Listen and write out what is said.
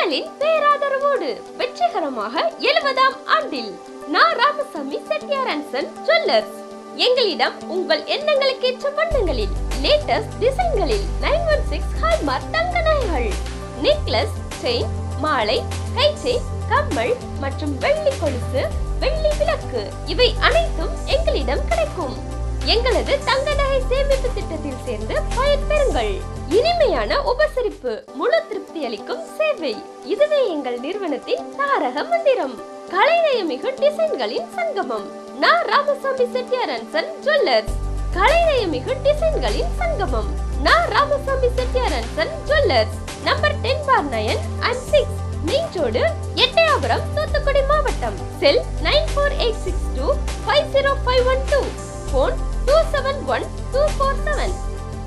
மக்களின் பேராதரவோடு வெற்றிகரமாக 70ஆம் ஆண்டில் N.R Ramasamy Chettiyar and Son jewellers. எங்களிடம் உங்கள் எண்ணங்களுக்கேற்ற வண்ணங்களில் லேட்டஸ்ட் டிசைன்களில் 916 ஹால்மார்க் தங்க நகைகள், நெக்லஸ், செயின், மாலை, கை செயின், கம்மல் மற்றும் வெள்ளி கொலுசு, வெள்ளி விளக்கு இவை அனைத்தும் எங்களிடம் கிடைக்கும். எங்களது தங்க நகை சேமிப்பு திட்டத்தில் சேர்ந்து பயன்பெறுங்கள். இனிமையான உபசரிப்பு, முழு திருப்தி அளிக்கும் சேவை, இதுவே எங்கள் நிறுவனத்தின் தாரக மந்திரம். கலைநயமிகு டிசைன்களின் சங்கமம் N.R Ramasamy Chettiyar and Son jewellers. கலைநயமிகு டிசைன்களின் சங்கமம் N.R Ramasamy Chettiyar and Son ஜுவல்லர்ஸ். Number 10/9 and 6 main road, Ettayapuram, Thoothukudi மாவட்டம். செல் 9486250512. போன் 271247.